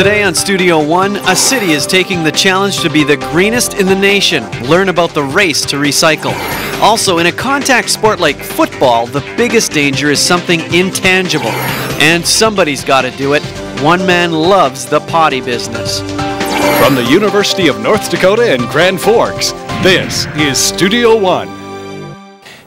Today on Studio One, a city is taking the challenge to be the greenest in the nation. Learn about the race to recycle. Also, in a contact sport like football, the biggest danger is something intangible. And somebody's got to do it. One man loves the potty business. From the University of North Dakota in Grand Forks, this is Studio One.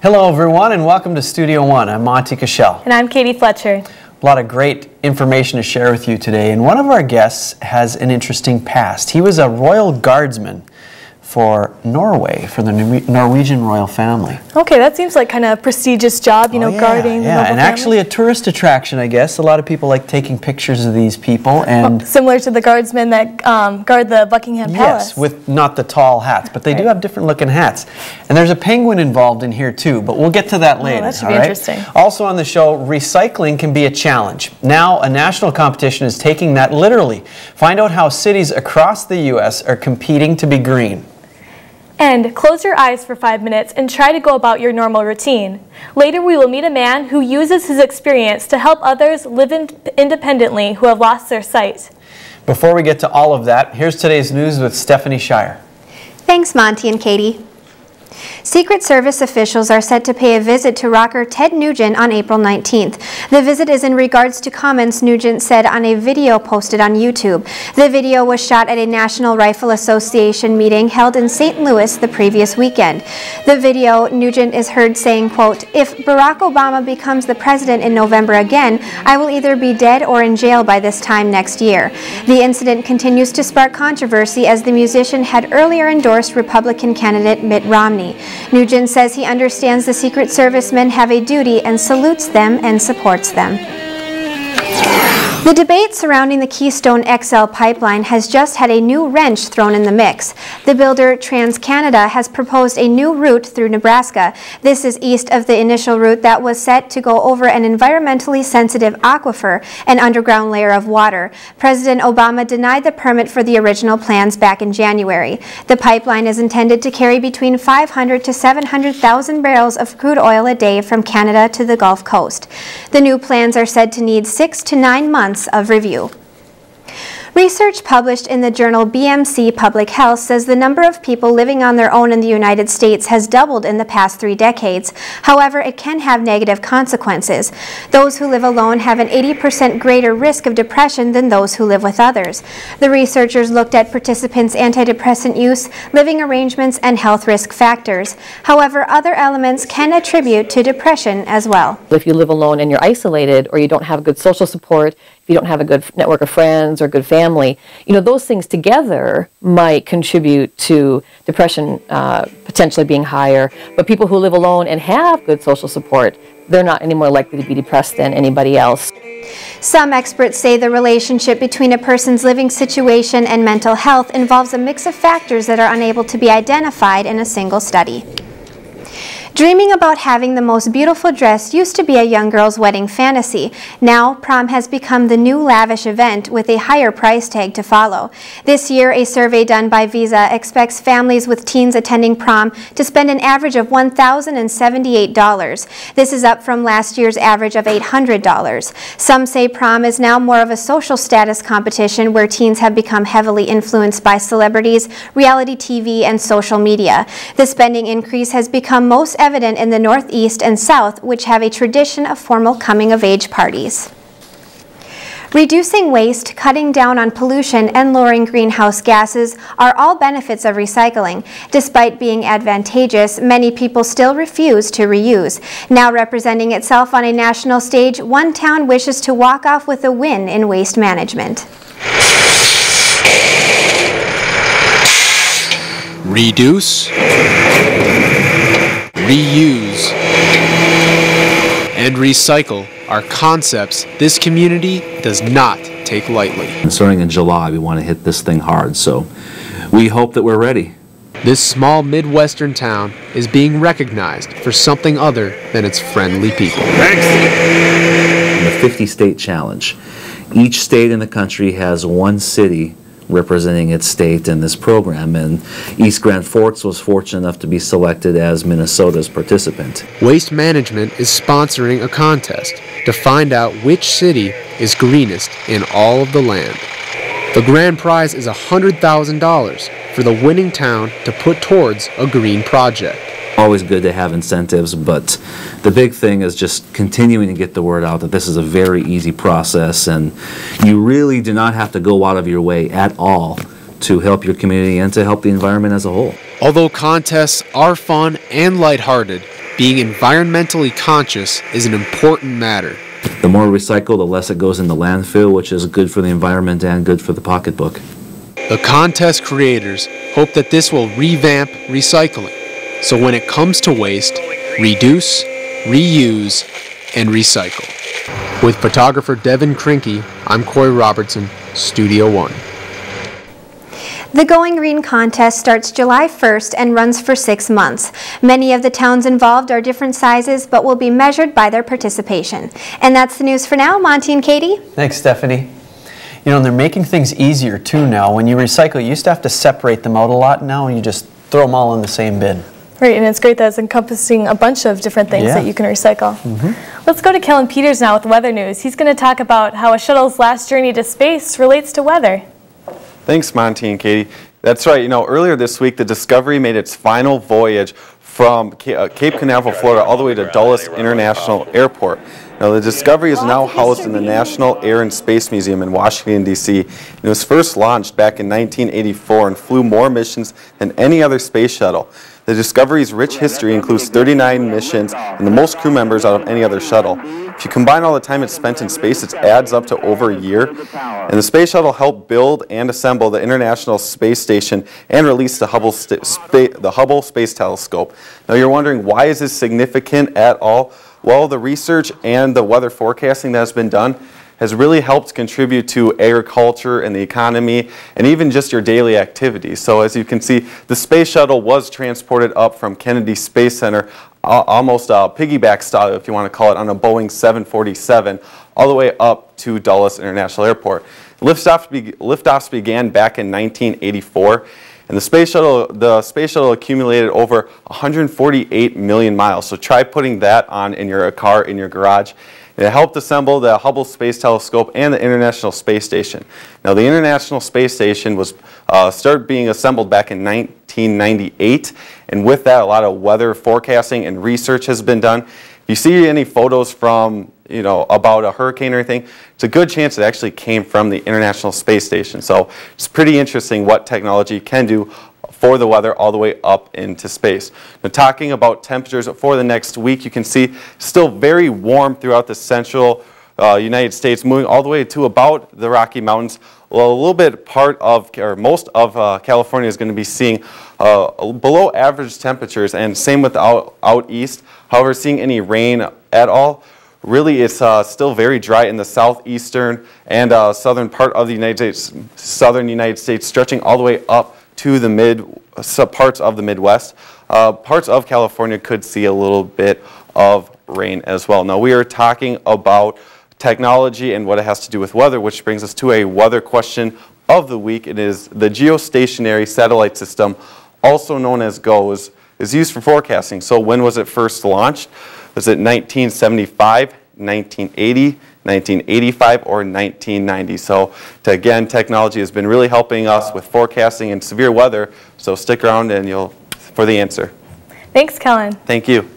Hello everyone and welcome to Studio One. I'm Monty Cashel. And I'm Katie Fletcher. A lot of great information to share with you today, and one of our guests has an interesting past. He was a royal guardsman for Norway, for the Norwegian royal family. Okay, that seems like kind of a prestigious job, you know, guarding the noble and family. Actually a tourist attraction, I guess. A lot of people like taking pictures of these people. And well, similar to the guardsmen that guard the Buckingham Palace. Yes, with not the tall hats, but they do have different looking hats. And there's a penguin involved in here too, but we'll get to that later. That should be interesting. Also on the show, recycling can be a challenge. Now a national competition is taking that literally. Find out how cities across the U.S. are competing to be green. And close your eyes for 5 minutes and try to go about your normal routine. Later we will meet a man who uses his experience to help others live independently who have lost their sight. Before we get to all of that, here's today's news with Stephanie Shire. Thanks, Monty and Katie. Secret Service officials are set to pay a visit to rocker Ted Nugent on April 19th. The visit is in regards to comments Nugent said on a video posted on YouTube. The video was shot at a National Rifle Association meeting held in St. Louis the previous weekend. The video, Nugent is heard saying, quote, "If Barack Obama becomes the president in November again, I will either be dead or in jail by this time next year." The incident continues to spark controversy as the musician had earlier endorsed Republican candidate Mitt Romney. Nugent says he understands the Secret Servicemen have a duty and salutes them and supports them. The debate surrounding the Keystone XL pipeline has just had a new wrench thrown in the mix. The builder TransCanada has proposed a new route through Nebraska. This is east of the initial route that was set to go over an environmentally sensitive aquifer, an underground layer of water. President Obama denied the permit for the original plans back in January. The pipeline is intended to carry between 500 to 700,000 barrels of crude oil a day from Canada to the Gulf Coast. The new plans are said to need 6 to 9 months of review. Research published in the journal BMC Public Health says the number of people living on their own in the United States has doubled in the past 3 decades. However, it can have negative consequences. Those who live alone have an 80% greater risk of depression than those who live with others. The researchers looked at participants' antidepressant use, living arrangements, and health risk factors. However, other elements can attribute to depression as well. If you live alone and you're isolated, or you don't have good social support, if you don't have a good network of friends or good family, you know, those things together might contribute to depression potentially being higher. But people who live alone and have good social support, they're not any more likely to be depressed than anybody else. Some experts say the relationship between a person's living situation and mental health involves a mix of factors that are unable to be identified in a single study. Dreaming about having the most beautiful dress used to be a young girl's wedding fantasy. Now, prom has become the new lavish event with a higher price tag to follow. This year, a survey done by Visa expects families with teens attending prom to spend an average of $1,078. This is up from last year's average of $800. Some say prom is now more of a social status competition where teens have become heavily influenced by celebrities, reality TV, and social media. The spending increase has become most evident in the Northeast and South, which have a tradition of formal coming-of-age parties. Reducing waste, cutting down on pollution, and lowering greenhouse gases are all benefits of recycling. Despite being advantageous, many people still refuse to reuse. Now representing itself on a national stage, one town wishes to walk off with a win in waste management. Reduce, reuse, and recycle are concepts this community does not take lightly. And starting in July, we want to hit this thing hard, so we hope that we're ready. This small Midwestern town is being recognized for something other than its friendly people. Thanks. The 50-state challenge. Each state in the country has one city representing its state in this program, and East Grand Forks was fortunate enough to be selected as Minnesota's participant. Waste Management is sponsoring a contest to find out which city is greenest in all of the land. The grand prize is $100,000 for the winning town to put towards a green project. Always good to have incentives, but the big thing is just continuing to get the word out that this is a very easy process, and you really do not have to go out of your way at all to help your community and to help the environment as a whole. Although contests are fun and lighthearted, being environmentally conscious is an important matter. The more recycled, the less it goes in the landfill, which is good for the environment and good for the pocketbook. The contest creators hope that this will revamp recycling, so when it comes to waste, reduce, reuse, and recycle. With photographer Devin Krinke, I'm Corey Robertson, Studio One. The Going Green contest starts July 1st and runs for 6 months. Many of the towns involved are different sizes, but will be measured by their participation. And that's the news for now. Monty and Katie. Thanks, Stephanie. You know, and they're making things easier too now. When you recycle, you used to have to separate them out a lot. Now you just throw them all in the same bin. Right, and it's great that it's encompassing a bunch of different things that you can recycle. Let's go to Kellen Peters now with weather news. He's going to talk about how a shuttle's last journey to space relates to weather. Thanks, Monty and Katie. That's right. You know, earlier this week, the Discovery made its final voyage from Cape Canaveral, Florida, all the way to Dulles International Airport. Now, the Discovery is now housed in the National Air and Space Museum in Washington, D.C. It was first launched back in 1984 and flew more missions than any other space shuttle. The Discovery's rich history includes 39 missions and the most crew members out of any other shuttle. If you combine all the time it's spent in space, it adds up to over a year. And the space shuttle helped build and assemble the International Space Station and release the Hubble Space Telescope. Now you're wondering, why is this significant at all? Well, the research and the weather forecasting that has been done has really helped contribute to agriculture and the economy and even just your daily activities. So as you can see, the space shuttle was transported up from Kennedy Space Center, almost piggyback style, if you want to call it, on a Boeing 747, all the way up to Dulles International Airport. Liftoffs began back in 1984. And the space shuttle accumulated over 148 million miles. So try putting that on in your car, in your garage. It helped assemble the Hubble Space Telescope and the International Space Station. Now, the International Space Station was started being assembled back in 1998, and with that, a lot of weather forecasting and research has been done. If you see any photos from, about a hurricane or anything, it's a good chance it actually came from the International Space Station. So it's pretty interesting what technology can do for the weather all the way up into space. Now, talking about temperatures for the next week, you can see still very warm throughout the central United States, moving all the way to about the Rocky Mountains. Well, a little bit most of California is going to be seeing below average temperatures, and same with out east. However, seeing any rain at all, really it's still very dry in the southeastern and southern part of the southern United States, stretching all the way up to the parts of the Midwest. Parts of California could see a little bit of rain as well. Now, we are talking about technology and what it has to do with weather, which brings us to a weather question of the week. It is the geostationary satellite system, also known as GOES, is used for forecasting. So when was it first launched? Was it 1975, 1980, 1985, or 1990? So again, technology has been really helping us with forecasting and severe weather. So stick around and for the answer. Thanks, Kellen. Thank you.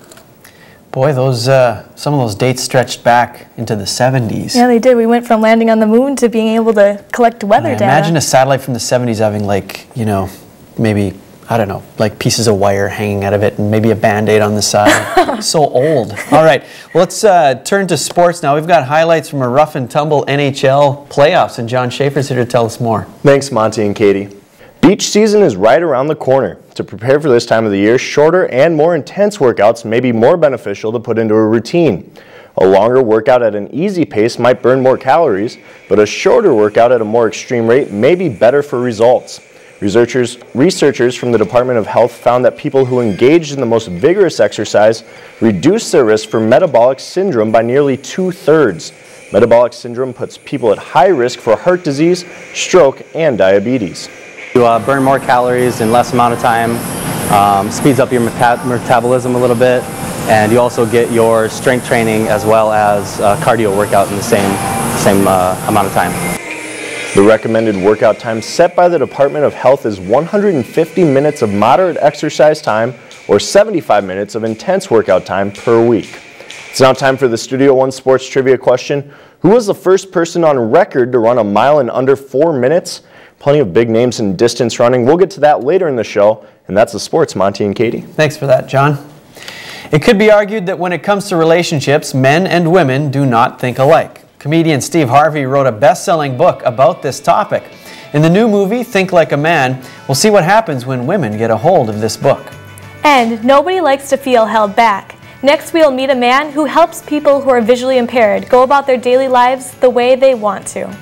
Boy, some of those dates stretched back into the 70s. Yeah, they did. We went from landing on the moon to being able to collect weather data. Imagine a satellite from the 70s having maybe, I don't know, like pieces of wire hanging out of it and maybe a Band-Aid on the side. So old. All right, well, let's turn to sports now. We've got highlights from a rough and tumble NHL playoffs, and John Schaefer's here to tell us more. Thanks, Monty and Katie. Beach season is right around the corner. To prepare for this time of the year, shorter and more intense workouts may be more beneficial to put into a routine. A longer workout at an easy pace might burn more calories, but a shorter workout at a more extreme rate may be better for results. Researchers from the Department of Health found that people who engaged in the most vigorous exercise reduced their risk for metabolic syndrome by nearly 2/3. Metabolic syndrome puts people at high risk for heart disease, stroke, and diabetes. You burn more calories in less amount of time, speeds up your metabolism a little bit, and you also get your strength training as well as cardio workout in the same amount of time. The recommended workout time set by the Department of Health is 150 minutes of moderate exercise time or 75 minutes of intense workout time per week. It's now time for the Studio One Sports Trivia question. Who was the first person on record to run a mile in under 4 minutes? Plenty of big names in distance running. We'll get to that later in the show, and that's the sports, Monty and Katie. Thanks for that, John. It could be argued that when it comes to relationships, men and women do not think alike. Comedian Steve Harvey wrote a best-selling book about this topic. In the new movie, Think Like a Man, we'll see what happens when women get a hold of this book. And nobody likes to feel held back. Next, we'll meet a man who helps people who are visually impaired go about their daily lives the way they want to.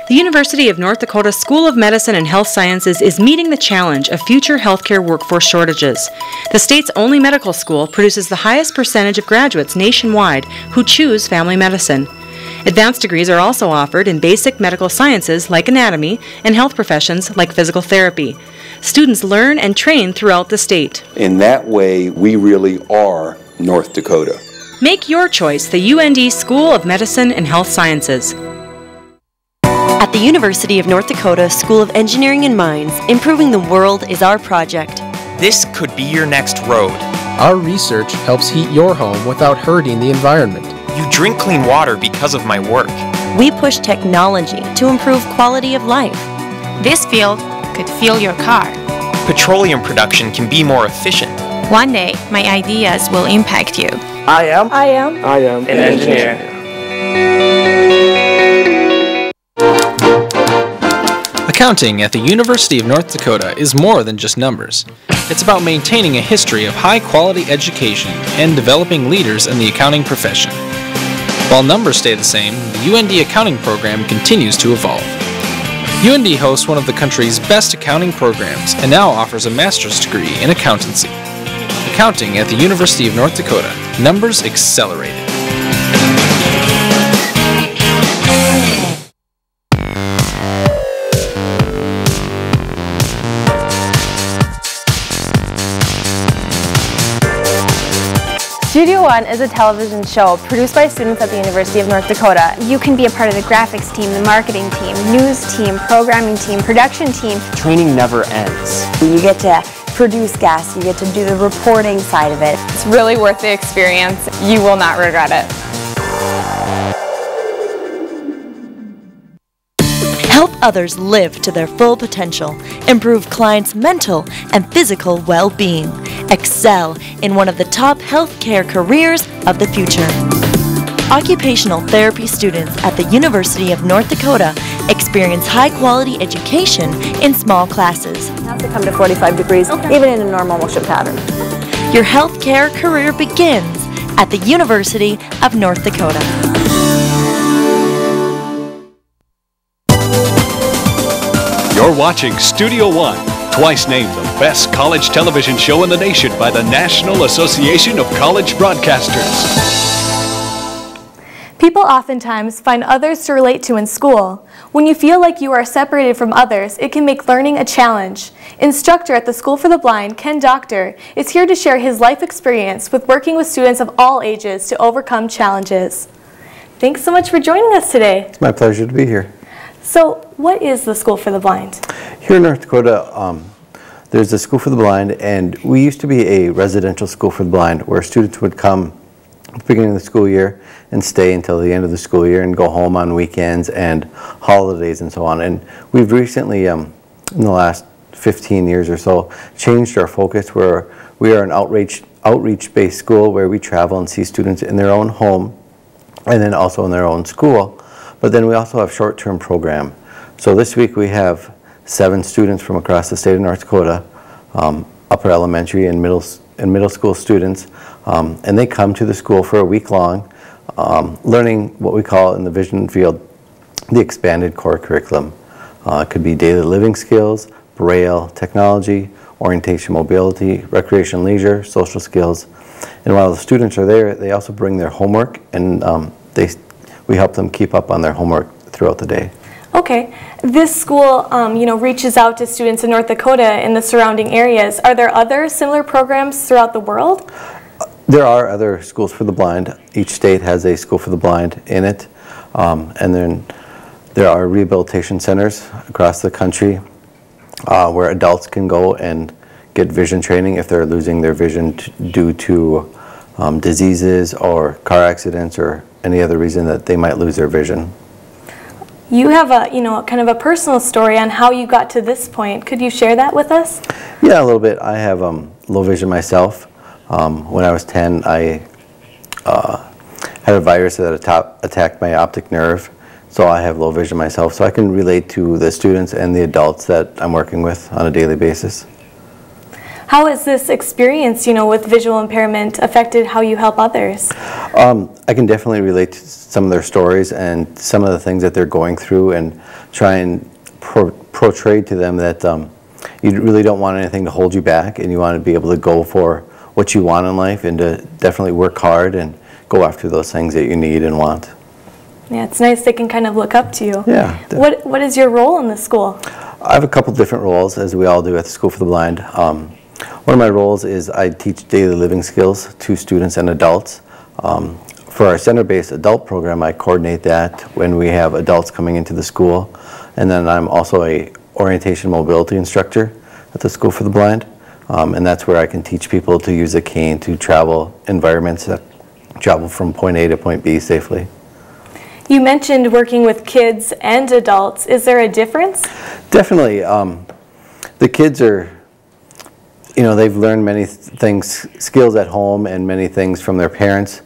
The University of North Dakota School of Medicine and Health Sciences is meeting the challenge of future healthcare workforce shortages. The state's only medical school produces the highest percentage of graduates nationwide who choose family medicine. Advanced degrees are also offered in basic medical sciences like anatomy and health professions like physical therapy. Students learn and train throughout the state. In that way, we really are North Dakota. Make your choice the UND School of Medicine and Health Sciences. At the University of North Dakota School of Engineering and Mines, improving the world is our project. This could be your next road. Our research helps heat your home without hurting the environment. You drink clean water because of my work. We push technology to improve quality of life. This field could fuel your car. Petroleum production can be more efficient. One day, my ideas will impact you. I am an engineer. Accounting at the University of North Dakota is more than just numbers. It's about maintaining a history of high-quality education and developing leaders in the accounting profession. While numbers stay the same, the UND accounting program continues to evolve. UND hosts one of the country's best accounting programs and now offers a master's degree in accountancy. Accounting at the University of North Dakota. Numbers accelerated. Studio One is a television show produced by students at the University of North Dakota. You can be a part of the graphics team, the marketing team, news team, programming team, production team. Training never ends. You get to produce guests, you get to do the reporting side of it. It's really worth the experience. You will not regret it. Help others live to their full potential. Improve clients' mental and physical well-being. Excel in one of the top healthcare careers of the future. Occupational therapy students at the University of North Dakota experience high-quality education in small classes. You have to come to 45 degrees, even in a normal motion pattern. Your healthcare career begins at the University of North Dakota. You're watching Studio One, twice named the best college television show in the nation by the National Association of College Broadcasters. People oftentimes find others to relate to in school. When you feel like you are separated from others, it can make learning a challenge. Instructor at the School for the Blind, Ken Doctor, is here to share his life experience with working with students of all ages to overcome challenges. Thanks so much for joining us today. It's my pleasure to be here. So, what is the School for the Blind? Here in North Dakota, there's the School for the Blind, and we used to be a residential school for the blind where students would come at the beginning of the school year and stay until the end of the school year and go home on weekends and holidays and so on. And we've recently, in the last 15 years or so, changed our focus where we are an outreach-based school where we travel and see students in their own home and then also in their own school. But then we also have short-term program. So this week we have 7 students from across the state of North Dakota, upper elementary and middle school students, and they come to the school for a week long, learning what we call in the vision field the expanded core curriculum. It could be daily living skills, Braille, technology, orientation, mobility, recreation, leisure, social skills. And while the students are there, they also bring their homework, and we help them keep up on their homework throughout the day. Okay. This school, reaches out to students in North Dakota and the surrounding areas. Are there other similar programs throughout the world? There are other schools for the blind. Each state has a school for the blind in it. And then there are rehabilitation centers across the country where adults can go and get vision training if they're losing their vision due to diseases or car accidents or any other reason that they might lose their vision. You have a, kind of a personal story on how you got to this point. Could you share that with us? Yeah, a little bit. I have low vision myself. When I was 10, I had a virus that attacked my optic nerve, so I have low vision myself. So I can relate to the students and the adults that I'm working with on a daily basis. How has this experience, with visual impairment affected how you help others? I can definitely relate to some of their stories and some of the things that they're going through and try and portray to them that you really don't want anything to hold you back and you want to be able to go for what you want in life and to definitely work hard and go after those things that you need and want. Yeah, it's nice they can kind of look up to you. Yeah. What is your role in the school? I have a couple different roles, as we all do at the School for the Blind. One of my roles is I teach daily living skills to students and adults. For our center-based adult program, I coordinate that when we have adults coming into the school. And then I'm also a orientation mobility instructor at the School for the Blind. And that's where I can teach people to use a cane to travel environments that travel from point A to point B safely. You mentioned working with kids and adults. Is there a difference? Definitely. The kids are, they've learned many things, skills at home and many things from their parents,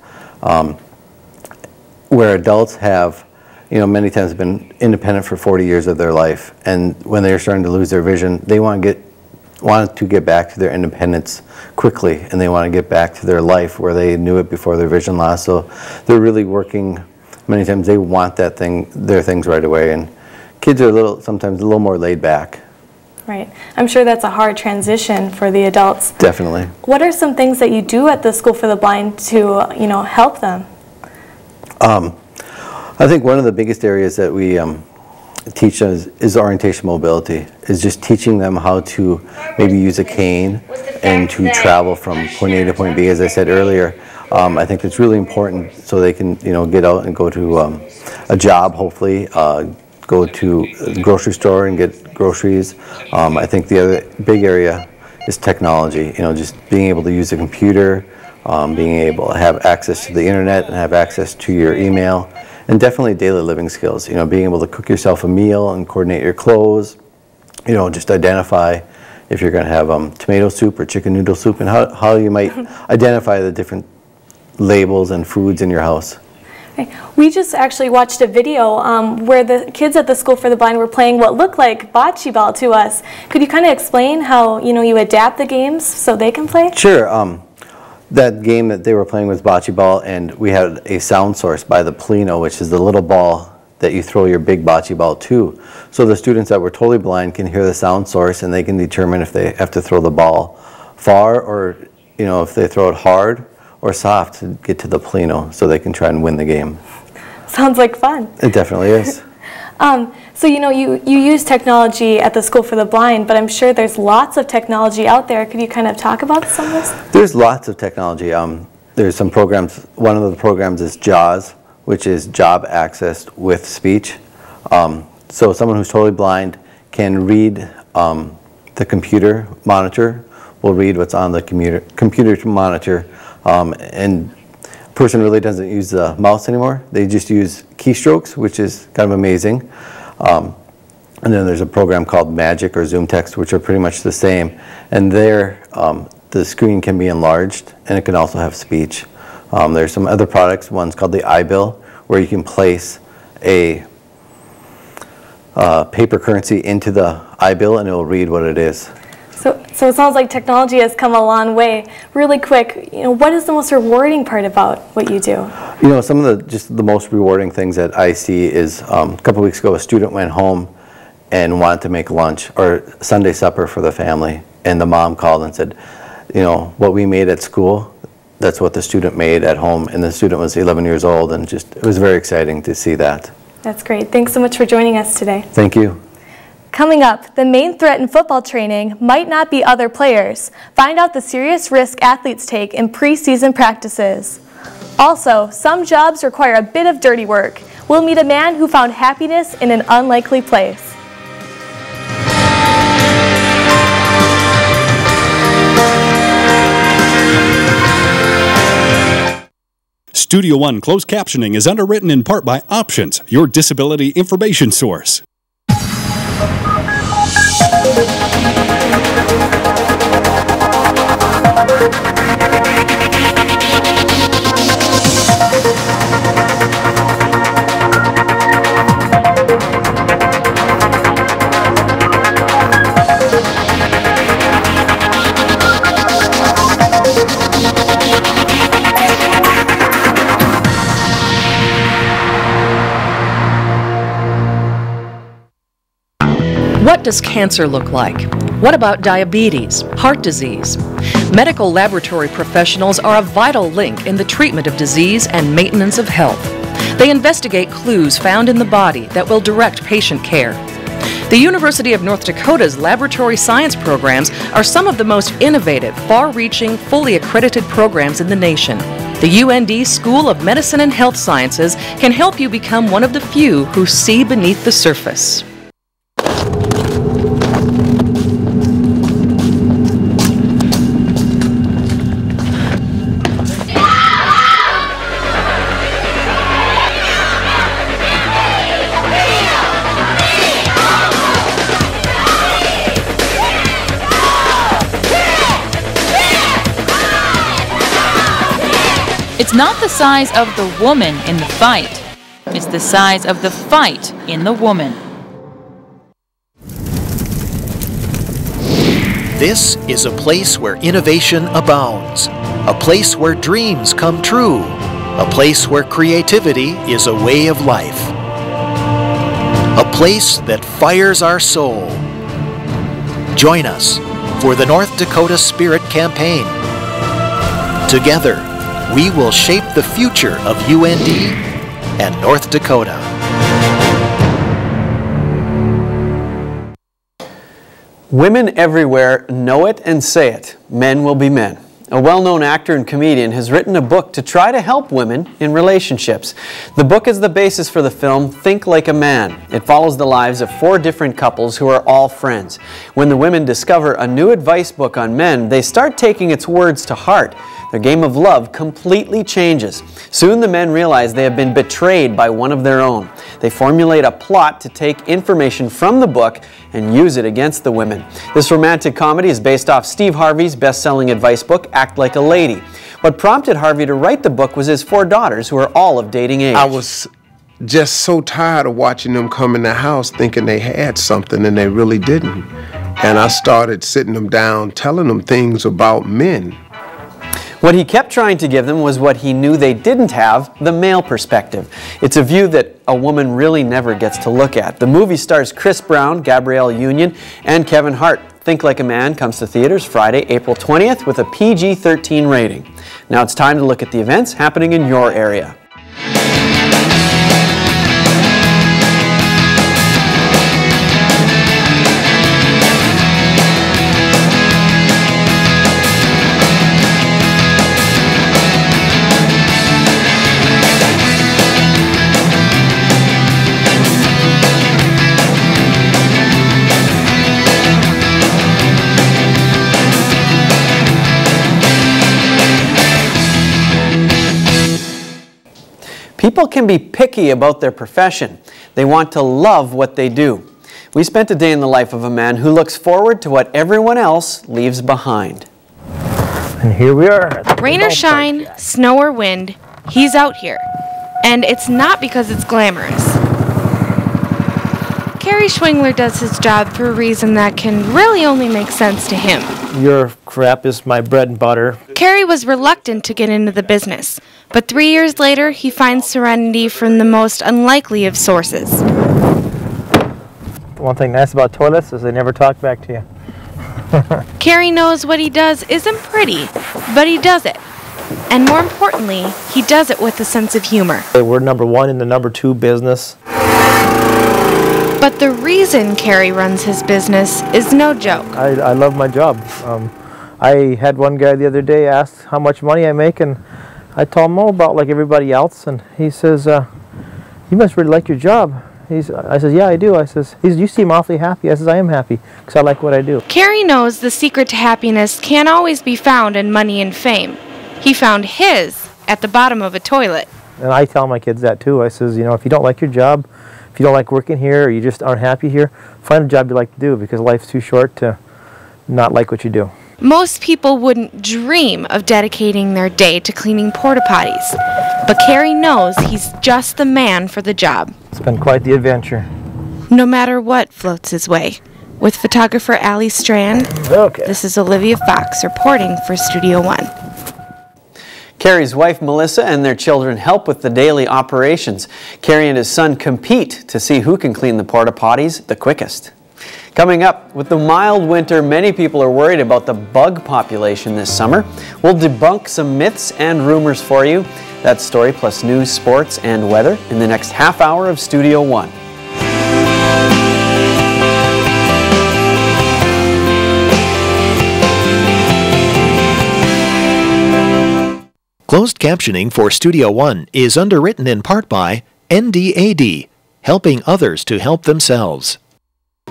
where adults have, many times been independent for 40 years of their life. And when they're starting to lose their vision, they want to get back to their independence quickly, and they want to get back to their life where they knew it before their vision loss. So they're really working. Many times they want their things right away, and kids are sometimes a little more laid back. Right. I'm sure that's a hard transition for the adults. Definitely. What are some things that you do at the School for the Blind to, help them? I think one of the biggest areas that we teach is orientation mobility, is just teaching them how to maybe use a cane and to travel from point A to point B, as I said earlier. I think that's really important so they can, get out and go to a job, hopefully, go to the grocery store and get groceries. I think the other big area is technology, just being able to use a computer, being able to have access to the internet and have access to your email, and definitely daily living skills, being able to cook yourself a meal and coordinate your clothes, just identify if you're going to have tomato soup or chicken noodle soup, and how you might identify the different labels and foods in your house. We just actually watched a video where the kids at the School for the Blind were playing what looked like bocce ball to us. Could you kind of explain how you adapt the games so they can play? Sure. That game that they were playing was bocce ball, and we had a sound source by the Plino, which is the little ball that you throw your big bocce ball to. So the students that were totally blind can hear the sound source, and they can determine if they have to throw the ball far or if they throw it hard or soft to get to the Plino, so they can try and win the game. Sounds like fun. It definitely is. So you use technology at the School for the Blind, but I'm sure there's lots of technology out there. Could you kind of talk about some of this? There's lots of technology. There's some programs. One of the programs is JAWS, which is Job Access with Speech. So someone who's totally blind can read the computer monitor, will read what's on the computer monitor, and a person really doesn't use the mouse anymore. They just use keystrokes, which is kind of amazing. And then there's a program called Magic or Zoom Text, which are pretty much the same. And there, the screen can be enlarged, and it can also have speech. There's some other products. One's called the iBill, where you can place a paper currency into the iBill, and it will read what it is. So it sounds like technology has come a long way. Really quick, what is the most rewarding part about what you do? Some of the most rewarding things that I see is a couple weeks ago, a student went home and wanted to make lunch or Sunday supper for the family, and the mom called and said, what we made at school, that's what the student made at home, and the student was 11 years old, and it was very exciting to see that. That's great. Thanks so much for joining us today. Thank you. Coming up, the main threat in football training might not be other players. Find out the serious risk athletes take in preseason practices. Also, some jobs require a bit of dirty work. We'll meet a man who found happiness in an unlikely place. Studio One closed captioning is underwritten in part by Options, your disability information source. What does cancer look like? What about diabetes, heart disease? Medical laboratory professionals are a vital link in the treatment of disease and maintenance of health. They investigate clues found in the body that will direct patient care. The University of North Dakota's laboratory science programs are some of the most innovative, far-reaching, fully accredited programs in the nation. The UND School of Medicine and Health Sciences can help you become one of the few who see beneath the surface. It's not the size of the woman in the fight. It's the size of the fight in the woman. This is a place where innovation abounds, a place where dreams come true, a place where creativity is a way of life, a place that fires our soul. Join us for the North Dakota Spirit Campaign. Together, we will shape the future of UND and North Dakota. Women everywhere know it and say it. Men will be men. A well-known actor and comedian has written a book to try to help women in relationships. The book is the basis for the film Think Like a Man. It follows the lives of 4 different couples who are all friends. When the women discover a new advice book on men, they start taking its words to heart. Their game of love completely changes. Soon the men realize they have been betrayed by one of their own. They formulate a plot to take information from the book and use it against the women. This romantic comedy is based off Steve Harvey's best-selling advice book, Act Like a Lady. What prompted Harvey to write the book was his 4 daughters, who are all of dating age. I was just so tired of watching them come in the house thinking they had something and they really didn't. And I started sitting them down, telling them things about men. What he kept trying to give them was what he knew they didn't have, the male perspective. It's a view that a woman really never gets to look at. The movie stars Chris Brown, Gabrielle Union, and Kevin Hart. Think Like a Man comes to theaters Friday, April 20th with a PG-13 rating. Now it's time to look at the events happening in your area. People can be picky about their profession. They want to love what they do. We spent a day in the life of a man who looks forward to what everyone else leaves behind. And here we are. Rain or shine, snow or wind, he's out here. And it's not because it's glamorous. Kerry Schwingler does his job for a reason that can really only make sense to him. Your crap is my bread and butter. Kerry was reluctant to get into the business, but 3 years later, he finds serenity from the most unlikely of sources. One thing nice about toilets is they never talk back to you. Kerry knows what he does isn't pretty, but he does it. And more importantly, he does it with a sense of humor. We're #1 in the #2 business. But the reason Carrie runs his business is no joke. I love my job. I had one guy the other day ask how much money I make, and I told him, about like everybody else, and he says, you must really like your job. I says, yeah, I do. I says, you seem awfully happy. I says, I am happy because I like what I do. Carrie knows the secret to happiness can't always be found in money and fame. He found his at the bottom of a toilet. And I tell my kids that too. I says, if you don't like your job, if you don't like working here, or you just aren't happy here, find a job you like to do, because life's too short to not like what you do. Most people wouldn't dream of dedicating their day to cleaning porta potties, but Carrie knows he's just the man for the job. It's been quite the adventure. No matter what floats his way. With photographer Allie Strand, This is Olivia Fox reporting for Studio One. Carrie's wife Melissa and their children help with the daily operations. Carrie and his son compete to see who can clean the porta potties the quickest. Coming up, with the mild winter, many people are worried about the bug population this summer. We'll debunk some myths and rumors for you. That story plus news, sports, and weather in the next half hour of Studio One. Closed captioning for Studio One is underwritten in part by NDAD, helping others to help themselves.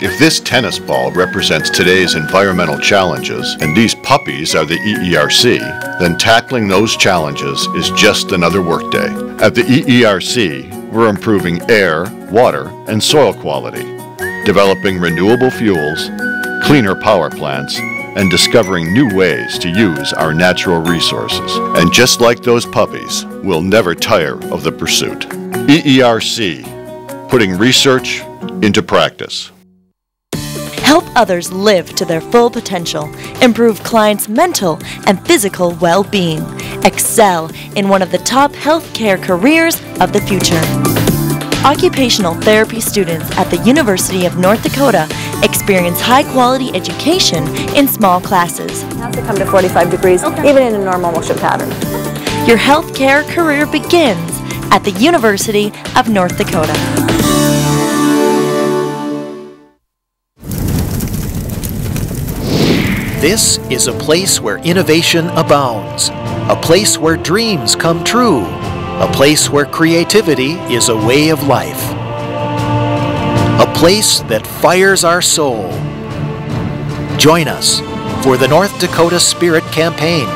If this tennis ball represents today's environmental challenges and these puppies are the EERC, then tackling those challenges is just another workday. At the EERC, we're improving air, water, and soil quality, developing renewable fuels, cleaner power plants, and discovering new ways to use our natural resources. And just like those puppies, we'll never tire of the pursuit. EERC, putting research into practice. Help others live to their full potential. Improve clients' mental and physical well-being. Excel in one of the top healthcare careers of the future. Occupational therapy students at the University of North Dakota experience high-quality education in small classes. It has to come to 45 degrees, even in a normal motion pattern. Your healthcare career begins at the University of North Dakota. This is a place where innovation abounds, a place where dreams come true, a place where creativity is a way of life, a place that fires our soul. Join us for the North Dakota Spirit Campaign.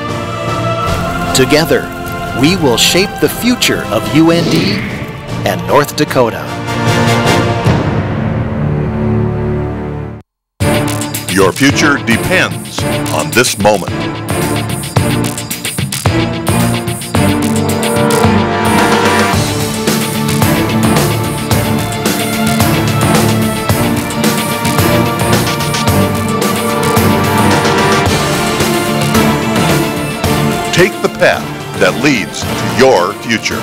Together, we will shape the future of UND and North Dakota. Your future depends on this moment. Take the path that leads to your future.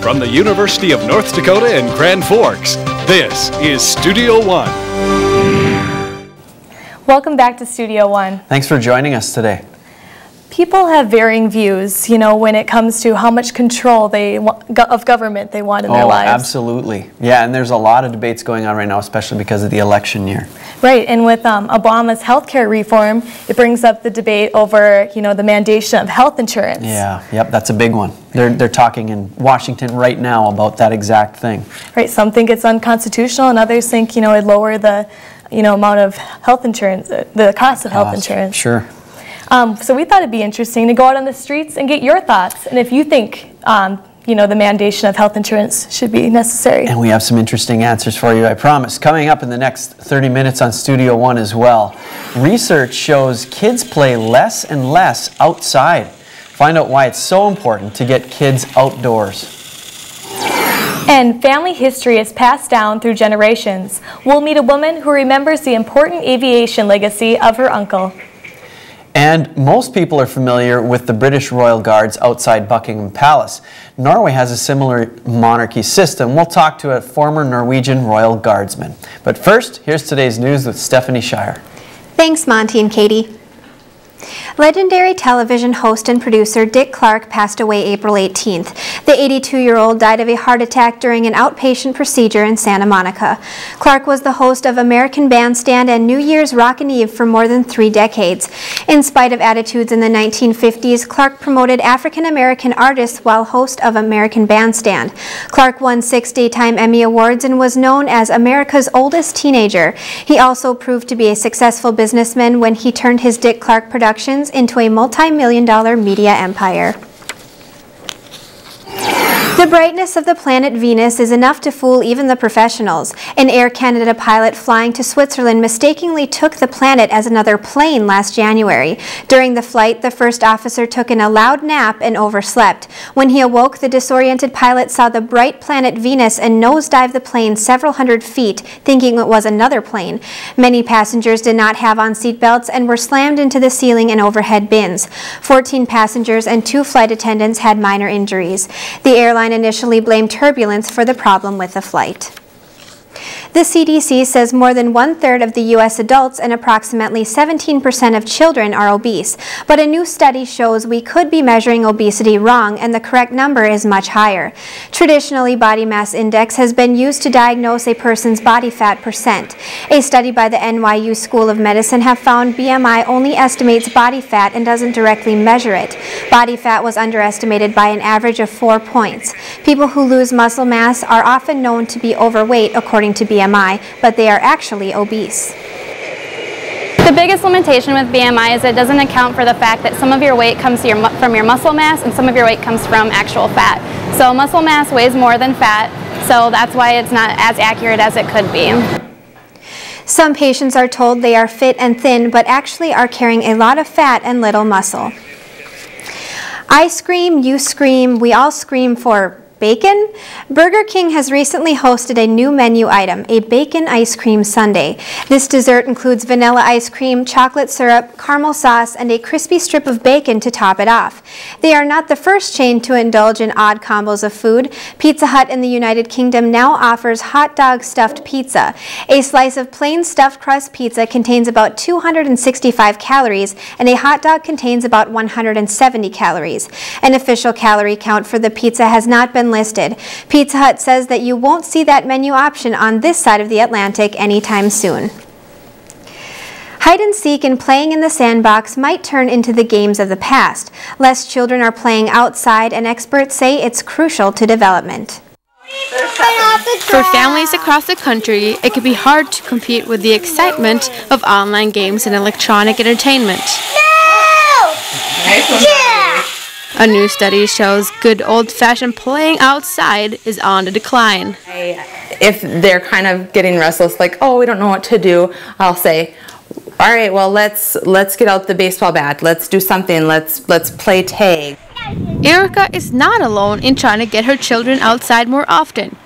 From the University of North Dakota in Grand Forks, this is Studio One. Welcome back to Studio One. Thanks for joining us today. People have varying views, when it comes to how much control of government they want in their lives. Absolutely. Yeah, and there's a lot of debates going on right now, especially because of the election year. Right, and with Obama's healthcare reform, it brings up the debate over, the mandation of health insurance. Yeah, yep, that's a big one. They're talking in Washington right now about that exact thing. Right, some think it's unconstitutional, and others think, it'd lower the, amount of health insurance, the cost of health insurance. Sure. So we thought it'd be interesting to go out on the streets and get your thoughts, and if you think, the mandation of health insurance should be necessary. And we have some interesting answers for you, I promise. Coming up in the next 30 minutes on Studio One as well. Research shows kids play less and less outside. Find out why it's so important to get kids outdoors. And family history is passed down through generations. We'll meet a woman who remembers the important aviation legacy of her uncle. And most people are familiar with the British Royal Guards outside Buckingham Palace. Norway has a similar monarchy system. We'll talk to a former Norwegian Royal Guardsman. But first, here's today's news with Stephanie Shire. Thanks, Monty and Katie. Legendary television host and producer Dick Clark passed away April 18th. The 82-year-old died of a heart attack during an outpatient procedure in Santa Monica. Clark was the host of American Bandstand and New Year's Rockin' Eve for more than 3 decades. In spite of attitudes in the 1950s, Clark promoted African-American artists while host of American Bandstand. Clark won 6 Daytime Emmy Awards and was known as America's oldest teenager. He also proved to be a successful businessman when he turned his Dick Clark Productions into a multi-million-dollar media empire. The brightness of the planet Venus is enough to fool even the professionals. An Air Canada pilot flying to Switzerland mistakenly took the planet as another plane last January. During the flight, the first officer took in a loud nap and overslept. When he awoke, the disoriented pilot saw the bright planet Venus and nosedived the plane several hundred feet, thinking it was another plane. Many passengers did not have on seatbelts and were slammed into the ceiling and overhead bins. 14 passengers and 2 flight attendants had minor injuries. The airline initially blamed turbulence for the problem with the flight. The CDC says more than 1/3 of the U.S. adults and approximately 17% of children are obese, but a new study shows we could be measuring obesity wrong and the correct number is much higher. Traditionally, body mass index has been used to diagnose a person's body fat percent. A study by the NYU School of Medicine have found BMI only estimates body fat and doesn't directly measure it. Body fat was underestimated by an average of 4 points. People who lose muscle mass are often known to be overweight according to BMI, but they are actually obese. The biggest limitation with BMI is it doesn't account for the fact that some of your weight comes from your muscle mass and some of your weight comes from actual fat. So muscle mass weighs more than fat, so that's why it's not as accurate as it could be. Some patients are told they are fit and thin, but actually are carrying a lot of fat and little muscle. I scream, you scream, we all scream for bacon? Burger King has recently hosted a new menu item, a bacon ice cream sundae. This dessert includes vanilla ice cream, chocolate syrup, caramel sauce, and a crispy strip of bacon to top it off. They are not the first chain to indulge in odd combos of food. Pizza Hut in the United Kingdom now offers hot dog stuffed pizza. A slice of plain stuffed crust pizza contains about 265 calories, and a hot dog contains about 170 calories. An official calorie count for the pizza has not been listed. Pizza Hut says that you won't see that menu option on this side of the Atlantic anytime soon. Hide and seek and playing in the sandbox might turn into the games of the past. Less children are playing outside, and experts say it's crucial to development. For families across the country, it can be hard to compete with the excitement of online games and electronic entertainment. A new study shows good old-fashioned playing outside is on the decline. If they're kind of getting restless, like, oh, we don't know what to do, I'll say, all right, well, let's get out the baseball bat. Let's do something. Let's play tag. Erica is not alone in trying to get her children outside more often.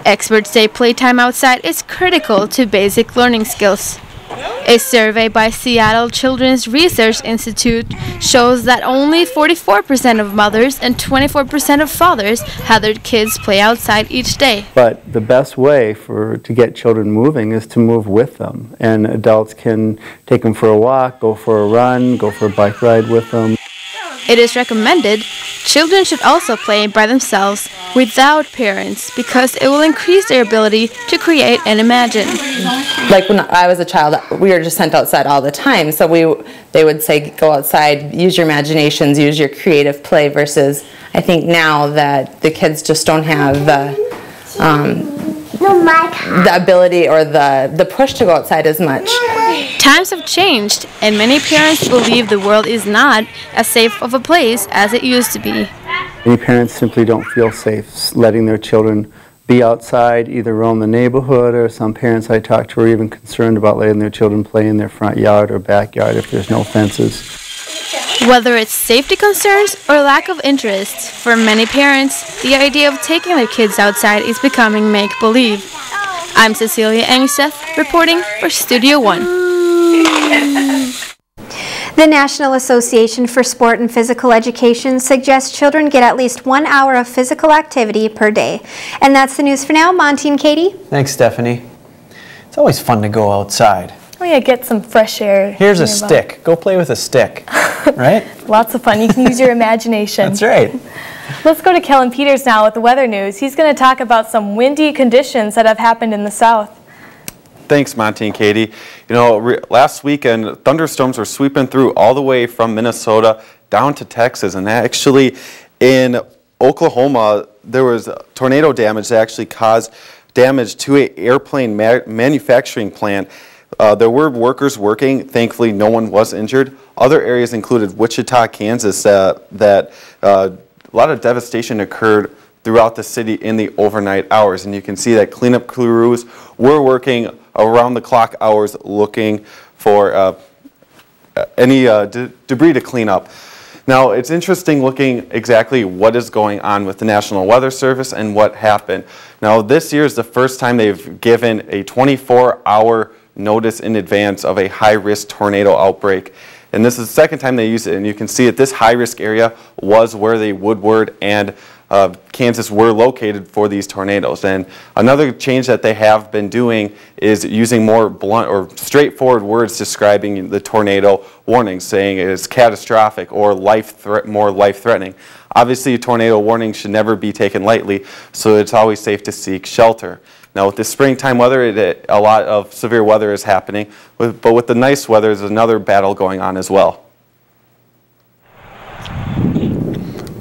Experts say playtime outside is critical to basic learning skills. A survey by Seattle Children's Research Institute shows that only 44% of mothers and 24% of fathers have their kids play outside each day. But the best way to get children moving is to move with them. And adults can take them for a walk, go for a run, go for a bike ride with them. It is recommended children should also play by themselves without parents because it will increase their ability to create and imagine. Like when I was a child, we were just sent outside all the time. So they would say, go outside, use your imaginations, use your creative play, versus I think now that the kids just don't have the ability or the push to go outside as much. Times have changed, and many parents believe the world is not as safe of a place as it used to be. Many parents simply don't feel safe letting their children be outside, either roam the neighborhood, or some parents I talk to are even concerned about letting their children play in their front yard or backyard if there's no fences. Whether it's safety concerns or lack of interest, for many parents, the idea of taking their kids outside is becoming make-believe. I'm Cecilia Engseth, reporting for Studio One. The National Association for Sport and Physical Education suggests children get at least 1 hour of physical activity per day. And that's the news for now. Monty and Katie. Thanks, Stephanie. It's always fun to go outside. Oh yeah, get some fresh air. Here's a stick. Go play with a stick. right? Lots of fun. You can use your imagination. That's right. Let's go to Kellen Peters now with the weather news. He's going to talk about some windy conditions that have happened in the south. Thanks, Monty and Katie. You know, last weekend, thunderstorms were sweeping through all the way from Minnesota down to Texas, and actually in Oklahoma, there was tornado damage that actually caused damage to an airplane manufacturing plant. There were workers working. Thankfully, no one was injured. Other areas included Wichita, Kansas, that a lot of devastation occurred throughout the city in the overnight hours. And you can see that cleanup crews were working around the clock hours looking for any debris to clean up. Now, it's interesting looking exactly what is going on with the National Weather Service and what happened. Now, this year is the first time they've given a 24-hour notice in advance of a high-risk tornado outbreak. And this is the second time they use it. And you can see that this high-risk area was where the Woodward and Kansas were located for these tornadoes. And another change that they have been doing is using more blunt or straightforward words describing the tornado warning, saying it is catastrophic or more life-threatening. Obviously, tornado warnings should never be taken lightly, so it's always safe to seek shelter. Now, with the springtime weather, a lot of severe weather is happening, but with the nice weather, there's another battle going on as well.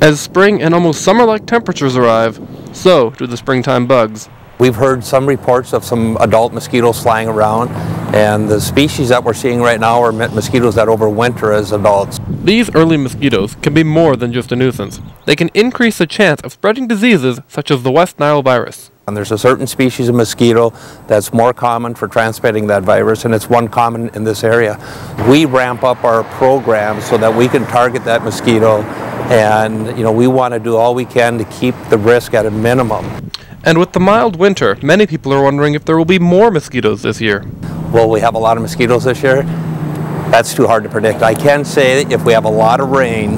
As spring and almost summer-like temperatures arrive, so do the springtime bugs. We've heard some reports of some adult mosquitoes flying around, and the species that we're seeing right now are mosquitoes that overwinter as adults. These early mosquitoes can be more than just a nuisance. They can increase the chance of spreading diseases such as the West Nile virus. And there's a certain species of mosquito that's more common for transmitting that virus, and it's one common in this area. We ramp up our program so that we can target that mosquito, and we want to do all we can to keep the risk at a minimum. And with the mild winter, many people are wondering if there will be more mosquitoes this year. Will we have a lot of mosquitoes this year? That's too hard to predict. I can say that if we have a lot of rain,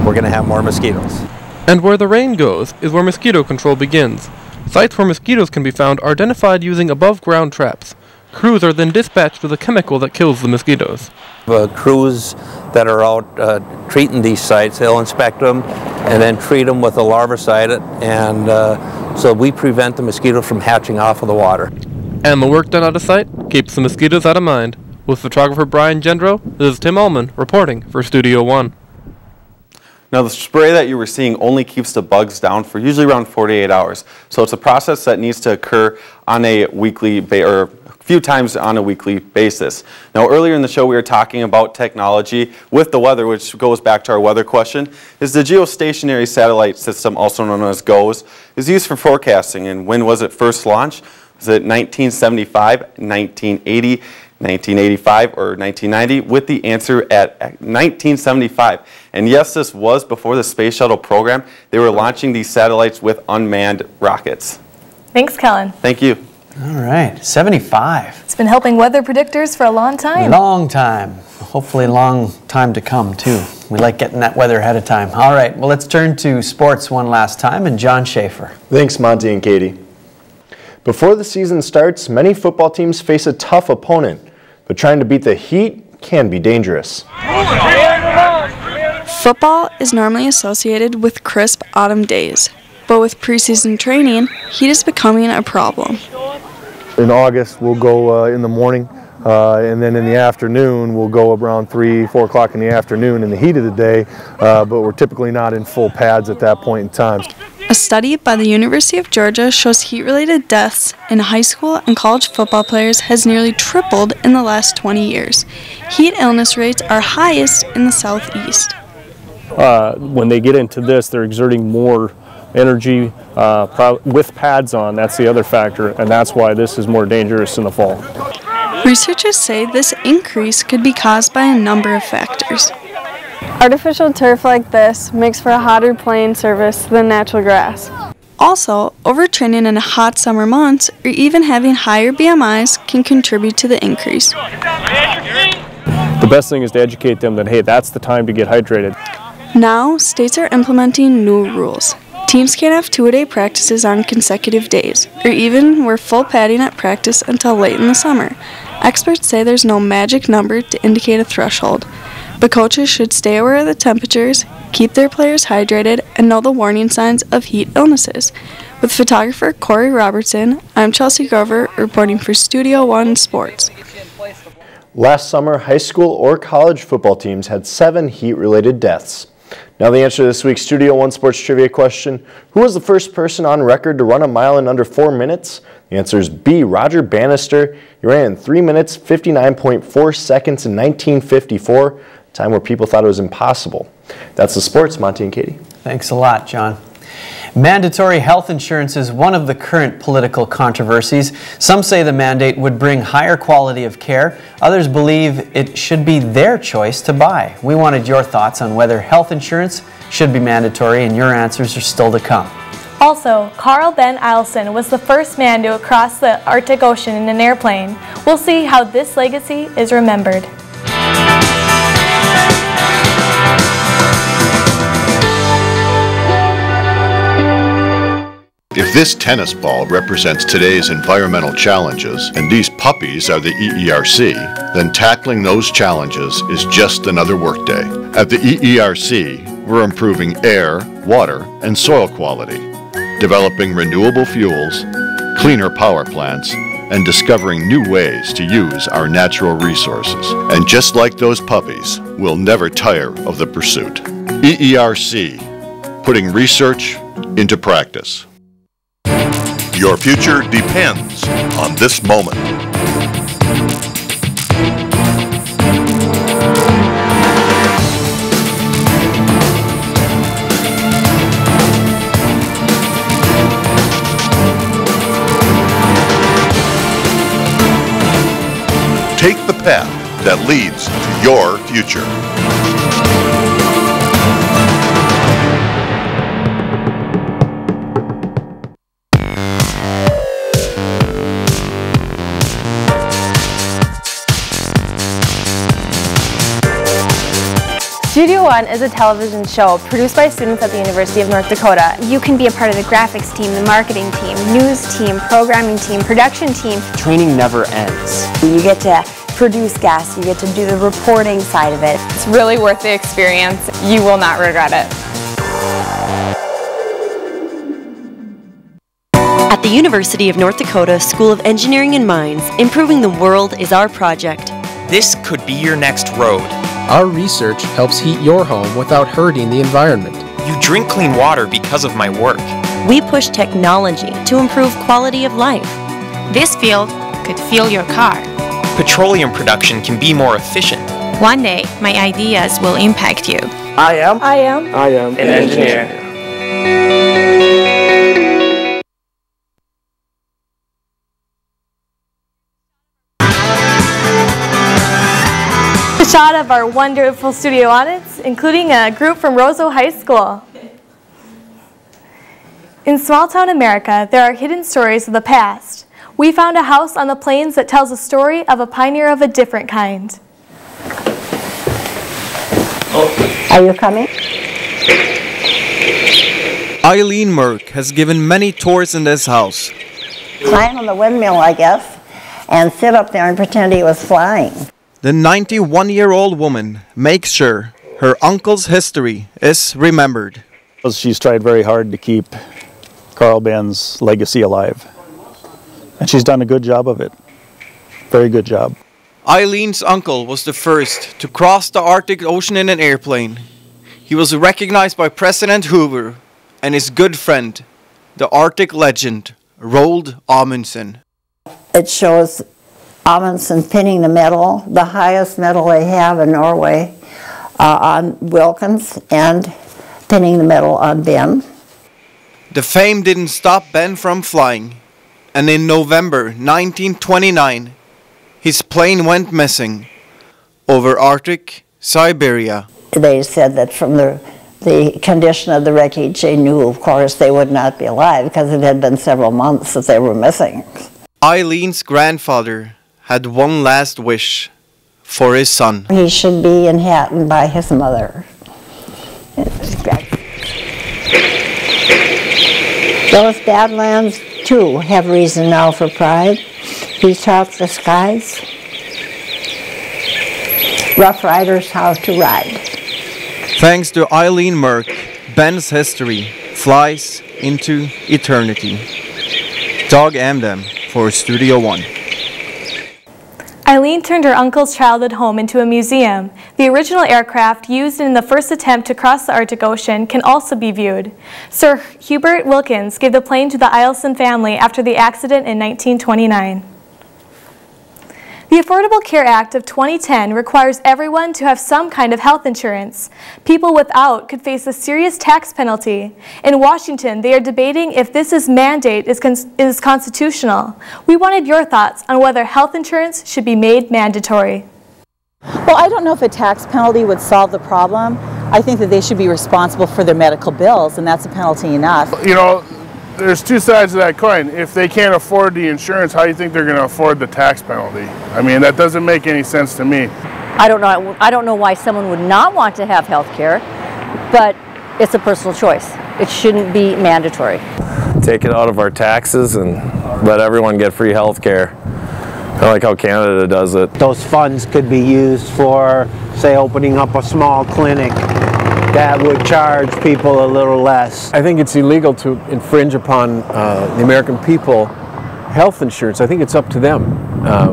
we're going to have more mosquitoes. And where the rain goes is where mosquito control begins. Sites where mosquitoes can be found are identified using above-ground traps. Crews are then dispatched with a chemical that kills the mosquitoes. Crews that are out treating these sites, they'll inspect them and then treat them with a larvicide, and so we prevent the mosquito from hatching off of the water. And the work done out of sight keeps the mosquitoes out of mind. With photographer Brian Gendro, this is Tim Ullman reporting for Studio One. Now, the spray that you were seeing only keeps the bugs down for usually around 48 hours. So it's a process that needs to occur on a weekly or a few times on a weekly basis. Now, earlier in the show, we were talking about technology with the weather, which goes back to our weather question. Is the geostationary satellite system, also known as GOES, is used for forecasting. And when was it first launched? Was it 1975, 1980, 1985, or 1990? With the answer at 1975. And yes, this was before the Space Shuttle program. They were launching these satellites with unmanned rockets. Thanks, Kellen. Thank you. All right, 75. It's been helping weather predictors for a long time. Long time. Hopefully a long time to come, too. We like getting that weather ahead of time. All right, well, let's turn to sports one last time, and John Schaefer. Thanks, Monty and Katie. Before the season starts, many football teams face a tough opponent, but trying to beat the heat can be dangerous. Football is normally associated with crisp autumn days, but with preseason training, heat is becoming a problem. In August, we'll go in the morning, and then in the afternoon, we'll go around 3, 4 o'clock in the afternoon in the heat of the day, but we're typically not in full pads at that point in time. A study by the University of Georgia shows heat-related deaths in high school and college football players has nearly tripled in the last 20 years. Heat illness rates are highest in the southeast. When they get into this, they're exerting more energy with pads on. That's the other factor, and that's why this is more dangerous in the fall. Researchers say this increase could be caused by a number of factors. Artificial turf like this makes for a hotter playing surface than natural grass. Also, overtraining in hot summer months or even having higher BMIs can contribute to the increase. The best thing is to educate them that, hey, that's the time to get hydrated. Now, states are implementing new rules. Teams can't have 2-a-day practices on consecutive days, or even wear full padding at practice until late in the summer. Experts say there's no magic number to indicate a threshold, But coaches should stay aware of the temperatures, keep their players hydrated, and know the warning signs of heat illnesses. With photographer Corey Robertson, I'm Chelsea Grover reporting for Studio One Sports. Last summer, high school or college football teams had 7 heat-related deaths. Now the answer to this week's Studio One Sports Trivia question: who was the first person on record to run a mile in under 4 minutes? The answer is B, Roger Bannister. He ran in 3 minutes, 59.4 seconds in 1954, a time where people thought it was impossible. That's the sports, Monty and Katie. Thanks a lot, John. Mandatory health insurance is one of the current political controversies. Some say the mandate would bring higher quality of care. Others believe it should be their choice to buy. We wanted your thoughts on whether health insurance should be mandatory, and your answers are still to come. Also, Carl Ben Eielson was the first man to cross the Arctic Ocean in an airplane. We'll see how this legacy is remembered. If this tennis ball represents today's environmental challenges, and these puppies are the EERC, then tackling those challenges is just another workday. At the EERC, we're improving air, water, and soil quality, developing renewable fuels, cleaner power plants, and discovering new ways to use our natural resources. And just like those puppies, we'll never tire of the pursuit. EERC, putting research into practice. Your future depends on this moment. Take the path that leads to your future. Studio One is a television show produced by students at the University of North Dakota. You can be a part of the graphics team, the marketing team, news team, programming team, production team. Training never ends. You get to produce guests, you get to do the reporting side of it. It's really worth the experience. You will not regret it. At the University of North Dakota School of Engineering and Mines, improving the world is our project. This could be your next road. Our research helps heat your home without hurting the environment. You drink clean water because of my work. We push technology to improve quality of life. This field could fuel your car. Petroleum production can be more efficient. One day, my ideas will impact you. I am an engineer. A shot of our wonderful studio audience, including a group from Roseau High School. In small-town America, there are hidden stories of the past. We found a house on the plains that tells a story of a pioneer of a different kind. Are you coming? Eileen Merck has given many tours in this house. Climb on the windmill, I guess, and sit up there and pretend he was flying. The 91-year-old woman makes sure her uncle's history is remembered. She's tried very hard to keep Carl Ben's legacy alive. And she's done a good job of it. Very good job. Eileen's uncle was the first to cross the Arctic Ocean in an airplane. He was recognized by President Hoover and his good friend, the Arctic legend, Roald Amundsen. It shows Amundsen pinning the medal, the highest medal they have in Norway, on Wilkins, and pinning the medal on Ben. The fame didn't stop Ben from flying, and in November 1929, his plane went missing over Arctic Siberia. They said that from the condition of the wreckage, they knew, of course, they would not be alive because it had been several months that they were missing. Eileen's grandfather had one last wish for his son. He should be in Hatton by his mother. Those Badlands, too, have reason now for pride. He topped the skies. Rough Riders how to ride. Thanks to Eileen Merck, Ben's history flies into eternity. Doug Amdam for Studio One. Eileen turned her uncle's childhood home into a museum. The original aircraft used in the first attempt to cross the Arctic Ocean can also be viewed. Sir Hubert Wilkins gave the plane to the Eielson family after the accident in 1929. The Affordable Care Act of 2010 requires everyone to have some kind of health insurance. People without could face a serious tax penalty. In Washington, they are debating if this mandate is constitutional. We wanted your thoughts on whether health insurance should be made mandatory. Well, I don't know if a tax penalty would solve the problem. I think that they should be responsible for their medical bills, and that's a penalty enough. You know, there's two sides of that coin. If they can't afford the insurance, how do you think they're going to afford the tax penalty? I mean, that doesn't make any sense to me. I don't know why someone would not want to have health care, but it's a personal choice. It shouldn't be mandatory. Take it out of our taxes and let everyone get free health care. Kind of like how Canada does it. Those funds could be used for, say, opening up a small clinic that would charge people a little less. I think it's illegal to infringe upon the American people health insurance. I think it's up to them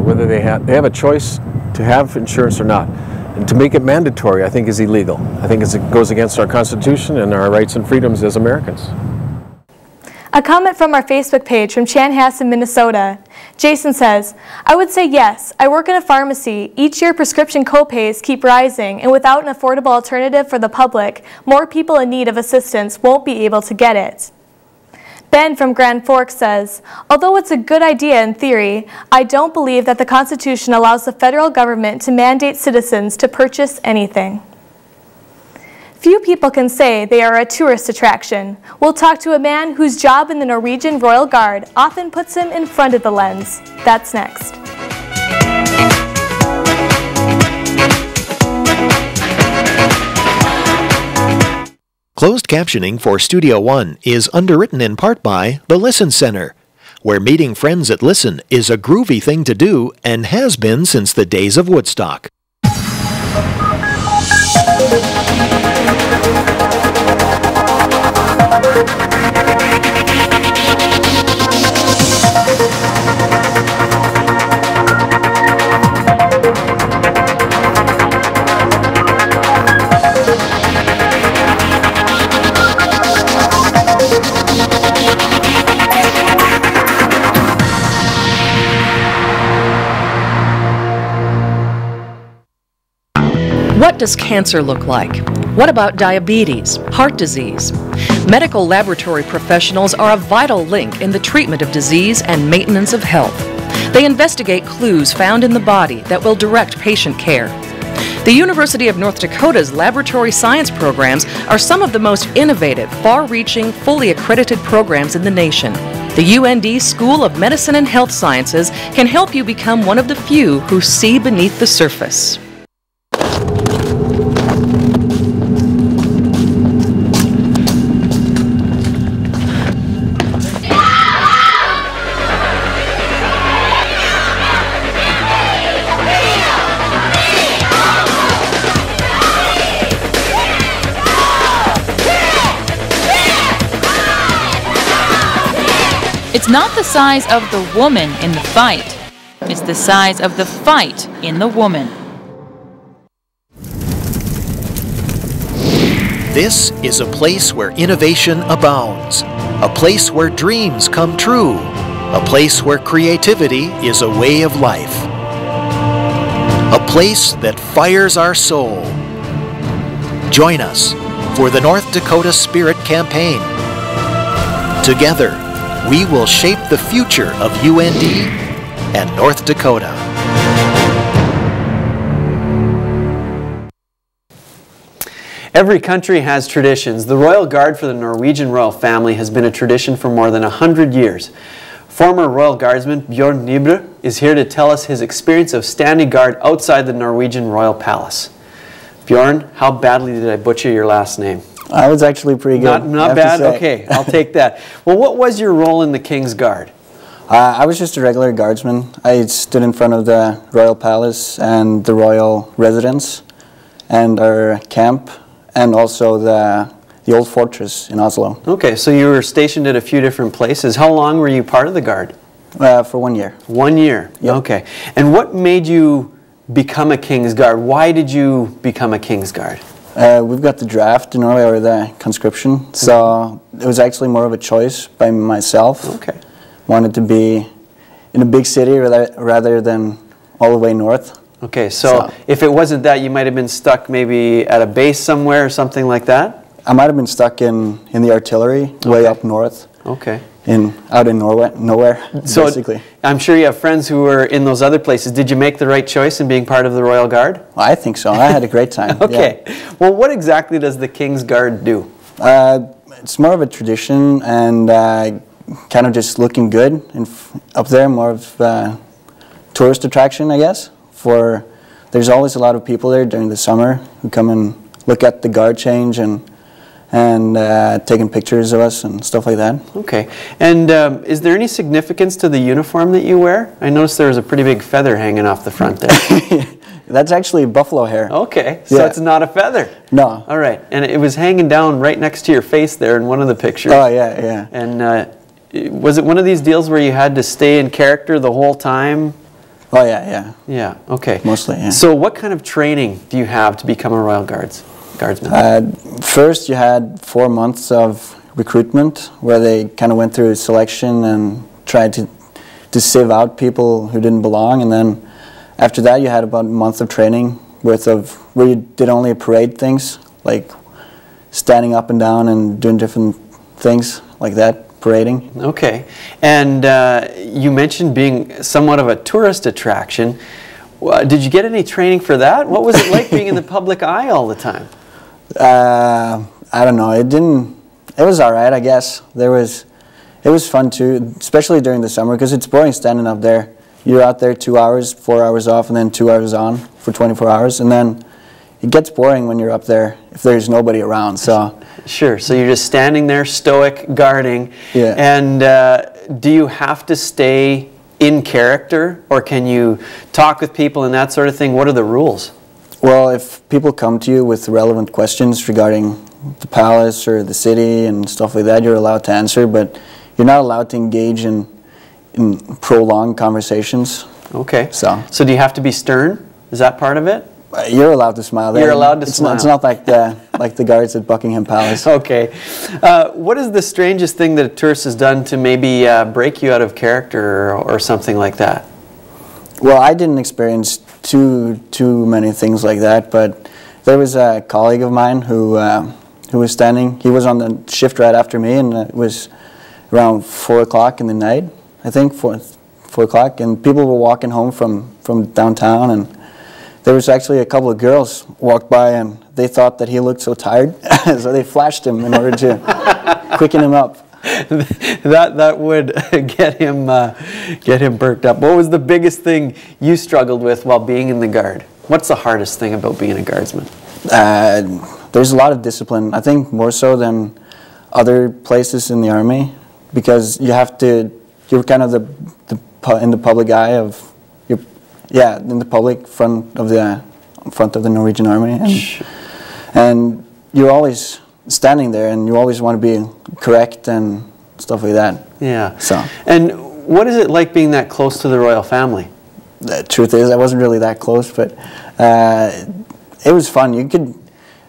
whether they have a choice to have insurance or not. And to make it mandatory, I think, is illegal. I think it goes against our Constitution and our rights and freedoms as Americans. A comment from our Facebook page from Chanhassen, Minnesota. Jason says, I would say yes. I work in a pharmacy. Each year prescription copays keep rising, and without an affordable alternative for the public, more people in need of assistance won't be able to get it. Ben from Grand Forks says, although it's a good idea in theory, I don't believe that the Constitution allows the federal government to mandate citizens to purchase anything. Few people can say they are a tourist attraction. We'll talk to a man whose job in the Norwegian Royal Guard often puts him in front of the lens. That's next. Closed captioning for Studio One is underwritten in part by the Listen Center, where meeting friends at Listen is a groovy thing to do and has been since the days of Woodstock. What does cancer look like? What about diabetes, heart disease? Medical laboratory professionals are a vital link in the treatment of disease and maintenance of health. They investigate clues found in the body that will direct patient care. The University of North Dakota's laboratory science programs are some of the most innovative, far-reaching, fully accredited programs in the nation. The UND School of Medicine and Health Sciences can help you become one of the few who see beneath the surface. It's not the size of the woman in the fight. It's the size of the fight in the woman. This is a place where innovation abounds, a place where dreams come true, a place where creativity is a way of life, a place that fires our soul. Join us for the North Dakota Spirit Campaign. Together, we will shape the future of UND and North Dakota. Every country has traditions. The Royal Guard for the Norwegian royal family has been a tradition for more than 100 years. Former Royal Guardsman Bjorn Nybro is here to tell us his experience of standing guard outside the Norwegian Royal Palace. Bjorn, how badly did I butcher your last name? I was actually pretty good. Not bad? Okay, I'll take that. Well, what was your role in the King's Guard? I was just a regular guardsman. I stood in front of the Royal Palace and the Royal Residence and our camp and also the old fortress in Oslo. Okay, so you were stationed at a few different places. How long were you part of the Guard? For 1 year. 1 year, yep. Okay. And what made you become a King's Guard? Why did you become a King's Guard? We've got the draft in Norway, or the conscription, so it was actually more of a choice by myself. Okay. Wanted to be in a big city rather than all the way north. Okay, so if it wasn't that, you might have been stuck maybe at a base somewhere or something like that? I might have been stuck in the artillery, way up north. Okay. Out in nowhere, so basically. I'm sure you have friends who were in those other places. Did you make the right choice in being part of the Royal Guard? Well, I think so. I had a great time. Okay. Yeah. Well, what exactly does the King's Guard do? It's more of a tradition and kind of just looking good up there, more of a tourist attraction, I guess. There's always a lot of people there during the summer who come and look at the guard change and taking pictures of us and stuff like that. Okay. And is there any significance to the uniform that you wear? I noticed there was a pretty big feather hanging off the front there. That's actually buffalo hair. Okay. So it's not a feather? No. All right. And it was hanging down right next to your face there in one of the pictures. Oh, yeah, yeah. And was it one of these deals where you had to stay in character the whole time? Oh, yeah, yeah. Yeah, okay. Mostly, yeah. So what kind of training do you have to become a Royal Guardsman? First, you had 4 months of recruitment where they kind of went through selection and tried to sieve out people who didn't belong. And then after that, you had about a month of training where you did only parade things, like standing up and down and doing different things like that. Parading. Okay. And you mentioned being somewhat of a tourist attraction. Did you get any training for that? What was it like being in the public eye all the time? I don't know. It was all right, I guess. It was fun too, especially during the summer, because it's boring standing up there. You're out there 2 hours, 4 hours off, and then 2 hours on for 24 hours, and then it gets boring when you're up there if there's nobody around. So. Sure, so you're just standing there, stoic, guarding. Yeah. And do you have to stay in character, or can you talk with people and that sort of thing? What are the rules? Well, if people come to you with relevant questions regarding the palace or the city and stuff like that, you're allowed to answer, but you're not allowed to engage in prolonged conversations. Okay. So do you have to be stern? Is that part of it? You're allowed to smile. You're allowed to smile. It's not like the guards at Buckingham Palace. Okay. What is the strangest thing that a tourist has done to maybe break you out of character or something like that? Well, I didn't experience too many things like that, but there was a colleague of mine who was standing. He was on the shift right after me, and it was around 4 o'clock in the night, I think, 4 o'clock, and people were walking home from downtown, and there was actually a couple of girls walked by, and they thought that he looked so tired, so they flashed him in order to quicken him up. That would get him perked up. What was the biggest thing you struggled with while being in the Guard? What's the hardest thing about being a guardsman? There's a lot of discipline. I think more so than other places in the army, because you're kind of in the public eye of. Yeah, in the public front of the Norwegian army, and you're always standing there, and you always want to be correct and stuff like that. Yeah. So. And what is it like being that close to the royal family? The truth is, I wasn't really that close, but it was fun. You could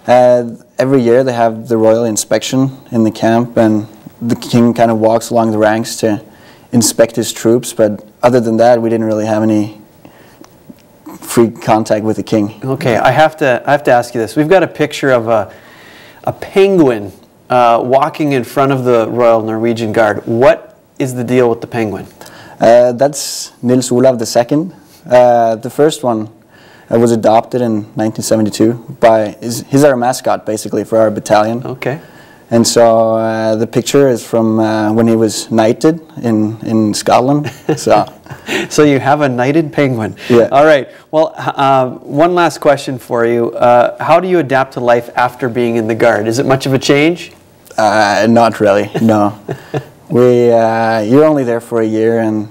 every year they have the royal inspection in the camp, and the king kind of walks along the ranks to inspect his troops. But other than that, we didn't really have any free contact with the king. Okay, I have to ask you this. We've got a picture of a penguin walking in front of the Royal Norwegian Guard. What is the deal with the penguin? That's Nils Olav II. The first one was adopted in 1972 by, he's our mascot basically for our battalion. Okay. And so the picture is from when he was knighted in Scotland. So you have a knighted penguin. Yeah. All right. Well, one last question for you. How do you adapt to life after being in the Guard? Is it much of a change? Not really, no. You're only there for a year, and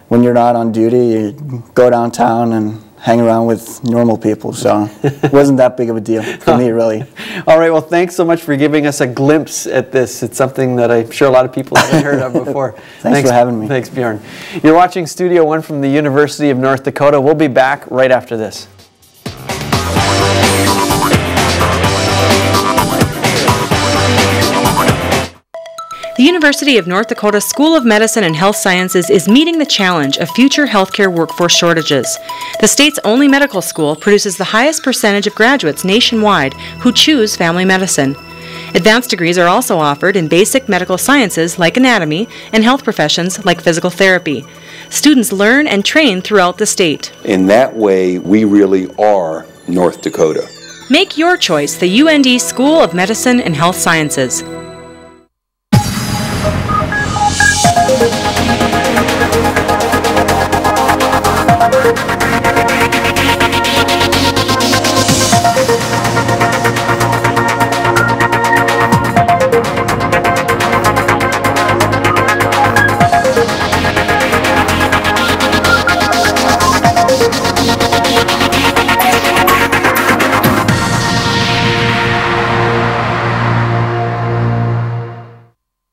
when you're not on duty, you go downtown and hang around with normal people, so it wasn't that big of a deal for me, really. All right, well, thanks so much for giving us a glimpse at this. It's something that I'm sure a lot of people haven't heard of before. Thanks for having me. Thanks, Bjorn. You're watching Studio One from the University of North Dakota. We'll be back right after this. The University of North Dakota School of Medicine and Health Sciences is meeting the challenge of future healthcare workforce shortages. The state's only medical school produces the highest percentage of graduates nationwide who choose family medicine. Advanced degrees are also offered in basic medical sciences like anatomy and health professions like physical therapy. Students learn and train throughout the state. In that way, we really are North Dakota. Make your choice the UND School of Medicine and Health Sciences.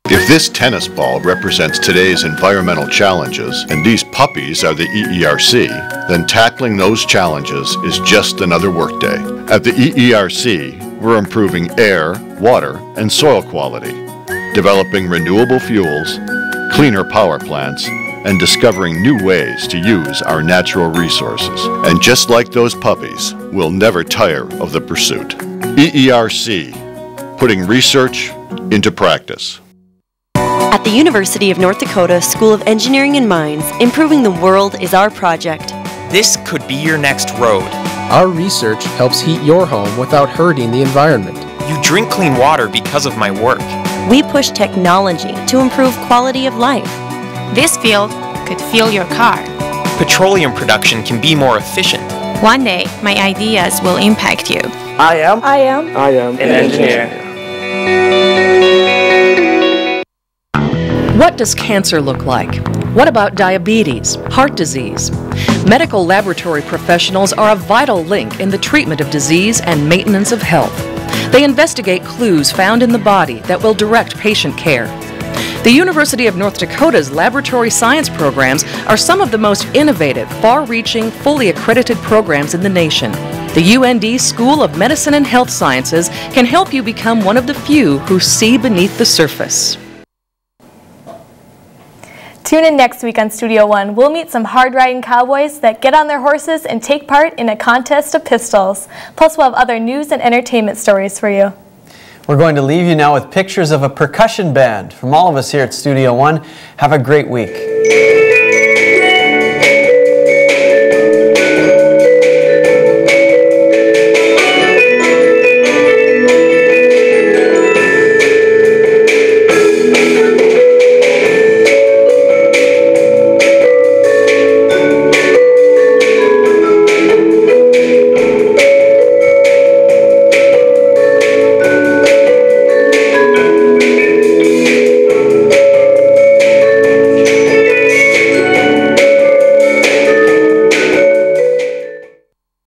If this tennis ball represents today's environmental challenges and these puppies are the EERC, then tackling those challenges is just another workday. At the EERC, we're improving air, water, and soil quality, developing renewable fuels, cleaner power plants, and discovering new ways to use our natural resources. And just like those puppies, we'll never tire of the pursuit. EERC, putting research into practice. At the University of North Dakota School of Engineering and Mines, improving the world is our project. This could be your next road. Our research helps heat your home without hurting the environment. You drink clean water because of my work. We push technology to improve quality of life. This field could fuel your car. Petroleum production can be more efficient. One day, my ideas will impact you. I am an engineer. What does cancer look like? What about diabetes, heart disease? Medical laboratory professionals are a vital link in the treatment of disease and maintenance of health. They investigate clues found in the body that will direct patient care. The University of North Dakota's laboratory science programs are some of the most innovative, far-reaching, fully accredited programs in the nation. The UND School of Medicine and Health Sciences can help you become one of the few who see beneath the surface. Tune in next week on Studio One. We'll meet some hard-riding cowboys that get on their horses and take part in a contest of pistols. Plus, we'll have other news and entertainment stories for you. We're going to leave you now with pictures of a percussion band. From all of us here at Studio One, have a great week.